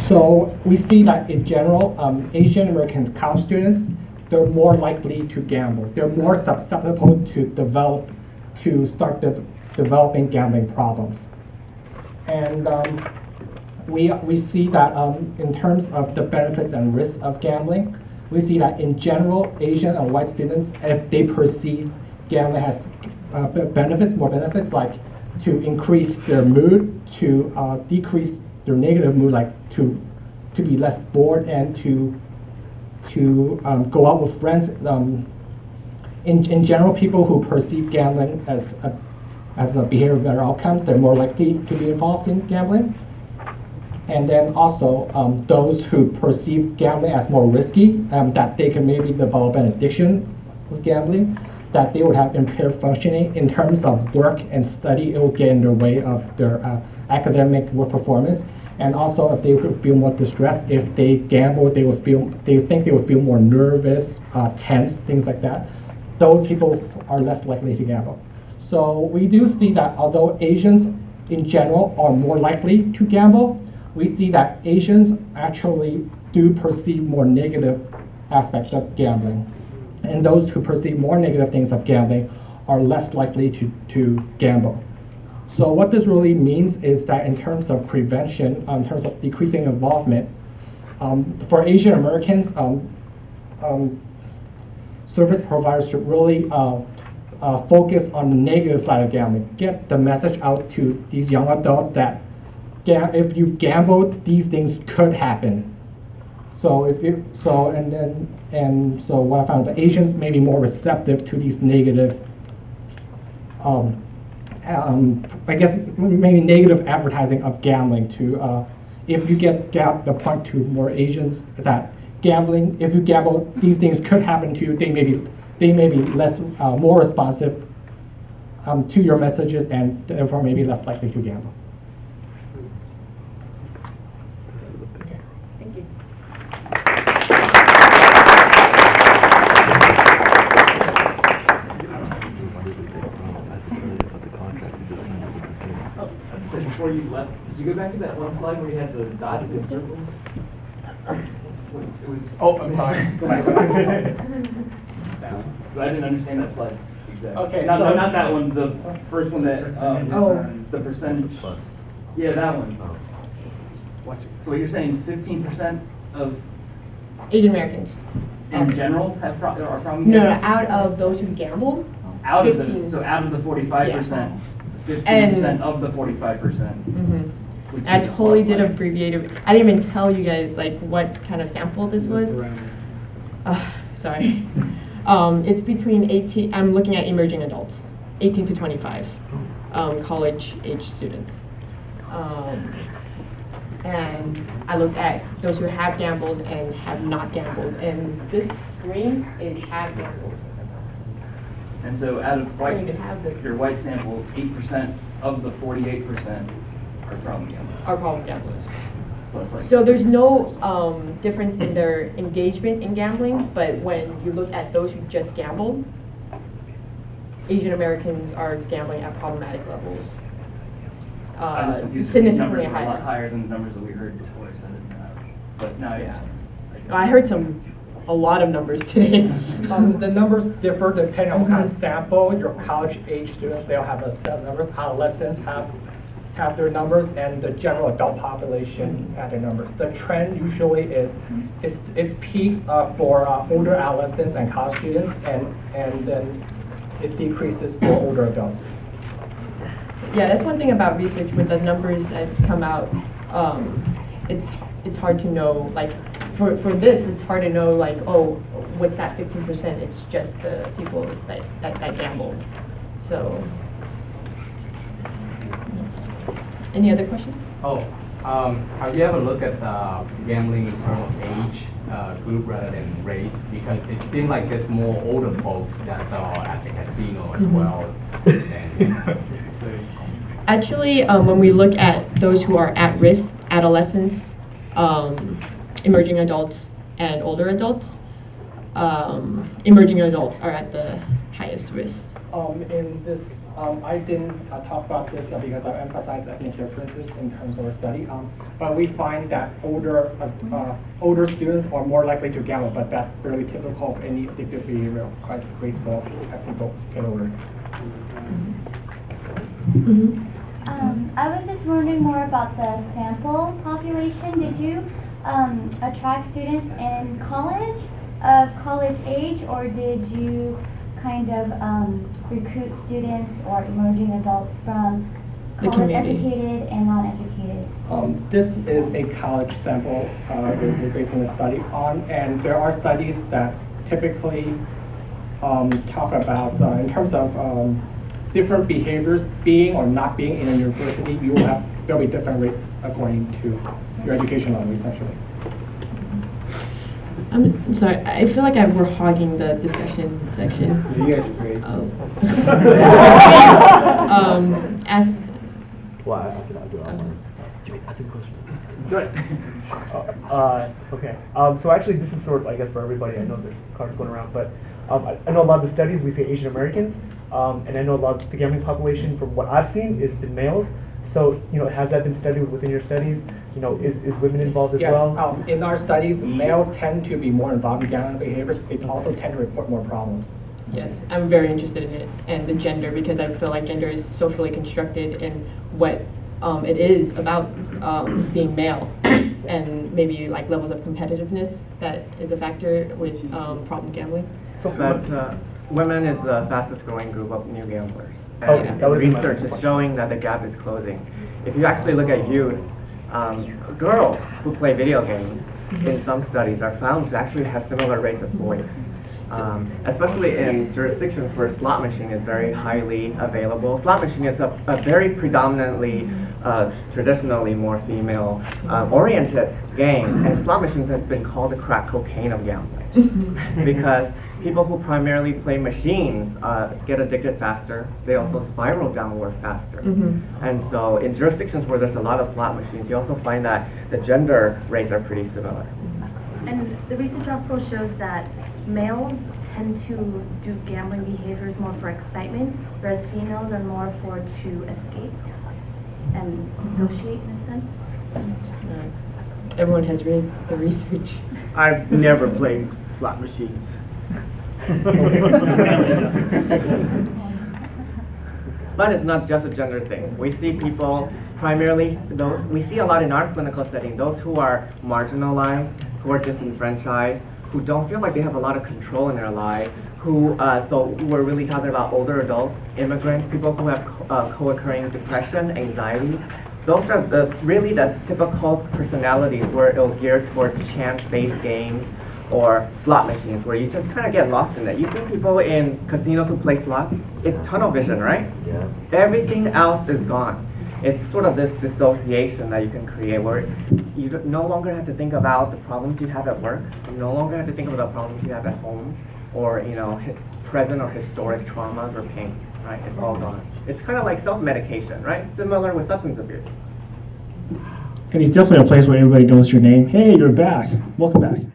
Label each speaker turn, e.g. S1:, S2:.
S1: So we see that in general, Asian American college students, they're more likely to gamble. They're more susceptible to start developing gambling problems. And we see that in terms of the benefits and risks of gambling, we see that in general, Asian and white students, if they perceive gambling has more benefits, like to increase their mood, to decrease their negative mood, like to be less bored, and to go out with friends. In general, people who perceive gambling as a behavioral better outcomes, they're more likely to be involved in gambling. And then also those who perceive gambling as more risky, that they can maybe develop an addiction with gambling, that they would have impaired functioning in terms of work and study. It will get in the way of their academic work performance. And also, if they would feel more distressed, if they gamble, they think they would feel more nervous, tense, things like that. Those people are less likely to gamble. So we do see that although Asians in general are more likely to gamble, we see that Asians actually do perceive more negative aspects of gambling. And those who perceive more negative things of gambling are less likely to gamble. So what this really means is that in terms of prevention, in terms of decreasing involvement, for Asian Americans, service providers should really focus on the negative side of gambling. Get the message out to these young adults that if you gamble, these things could happen. So so what I found is that Asians may be more receptive to these negative, I guess maybe negative advertising of gambling. To if you get the point to more Asians that gambling, if you gamble, these things could happen to you. They may be less more responsive to your messages, and therefore maybe less likely to gamble.
S2: Thank you.
S3: Before you left, did you go back to that one slide where you had the dots and circles? It was.
S1: Oh, I'm sorry.
S3: So I didn't understand that slide exactly.
S1: Okay,
S3: not that one. The first one that the percentage. Yeah, that one. So you're saying 15% of
S2: Asian Americans.
S3: in general have are from
S2: No, out of those who gamble.
S3: out
S2: 15.
S3: of the so out of the 45%, 15%
S2: And-
S3: of the 45%.
S2: Mm-hmm. I totally did abbreviated. I didn't even tell you guys like what kind of sample this was. Sorry. It's between 18. I'm looking at emerging adults, 18 to 25, college age students. And I looked at those who have gambled and have not gambled, and this green is have gambled.
S3: And so out of white,
S2: You can have this.
S3: your white sample, 8% of the 48% are problem gamblers.
S2: Are problem gamblers.
S3: So it's like
S2: So there's no difference in their engagement in gambling, but when you look at those who just gambled, Asian Americans are gambling at problematic levels.
S3: I'm just confused. These
S2: Significantly
S3: numbers are a lot
S2: higher.
S3: higher than the numbers that we heard before. So I didn't know. But now, yeah.
S2: I heard a lot of numbers today.
S1: The numbers differ depending on what kind of sample. Your college age students, they'll have a set of numbers. Adolescents have their numbers, and the general adult population have their numbers. The trend usually is it peaks for older adolescents and college students, and then it decreases for older adults.
S2: Yeah, that's one thing about research with the numbers that come out. It's hard to know, like, for this, it's hard to know, like, oh, what's that 15%? It's just the people that gambled. So, any other questions?
S4: Oh, have you ever looked at gambling in terms of age group rather than race? Because it seems like there's more older folks that are at the casino as well.
S2: Actually, when we look at those who are at risk, adolescents, emerging adults, and older adults, emerging adults are at the highest risk.
S1: In this I didn't talk about this because I emphasize ethnic differences in terms of our study. But we find that older students are more likely to gamble, but that's fairly typical of any addictive behavior quite graceful as people get older.
S5: I was just wondering more about the sample population. Did you attract students in college, of college age, or did you kind of recruit students or emerging adults from college educated and non-educated?
S1: This is a college sample we're basing the study on, and there are studies that typically talk about, in terms of different behaviors being or not being in a university, there'll be different rates according to your education level, essentially.
S2: I'm sorry, I feel like we're hogging the discussion section.
S3: You guys are great.
S2: As
S6: Well, I'll do it online. That's a good question.
S3: Good.
S6: Okay. So actually, this is sort of, I guess, for everybody. I know there's cards going around, but I know a lot of the studies we say Asian Americans, and I know a lot of the gambling population, from what I've seen, is been males. So, has that been studied within your studies? Is women involved as
S1: yes,
S6: well?
S1: in our studies, males tend to be more involved in gambling behaviors. They also tend to report more problems.
S2: yes, I'm very interested in it and the gender, because I feel like gender is socially constructed in what it is about being male, and maybe like levels of competitiveness that is a factor with problem gambling.
S6: So,
S7: But women is the fastest growing group of new gamblers.
S6: Okay,
S7: And
S6: that would be my
S7: research
S6: next
S7: is showing that the gap is closing. If you actually look at youth, girls who play video games in some studies are found to actually have similar rates as boys. Especially in jurisdictions where slot machine is very highly available. Slot machine is a very predominantly, traditionally more female oriented game, and slot machines has been called the crack cocaine of gambling. Because people who primarily play machines get addicted faster. They also spiral downward faster. And so in jurisdictions where there's a lot of slot machines, you also find that the gender rates are pretty similar.
S8: And the research also shows that males tend to do gambling behaviors more for excitement, whereas females are more for to escape and dissociate in a sense.
S2: Everyone has read the research.
S3: I've never played slot machines.
S7: But it's not just a gender thing. We see people, primarily we see a lot in our clinical setting, those who are marginalized, who are disenfranchised, who don't feel like they have a lot of control in their lives, so we're really talking about older adults, immigrants, people who have co-occurring depression, anxiety. Those are really the typical personalities where it'll gear towards chance-based games or slot machines, where you just kind of get lost in it. You see people in casinos who play slots, it's tunnel vision, right?
S6: Yeah.
S7: Everything else is gone. It's sort of this dissociation that you can create where you no longer have to think about the problems you have at work. You no longer have to think about the problems you have at home, or present or historic traumas or pain, right? It's all gone. It's kind of like self-medication, right? Similar with substance abuse.
S9: And it's definitely a place where everybody knows your name. Hey, you're back. Welcome back.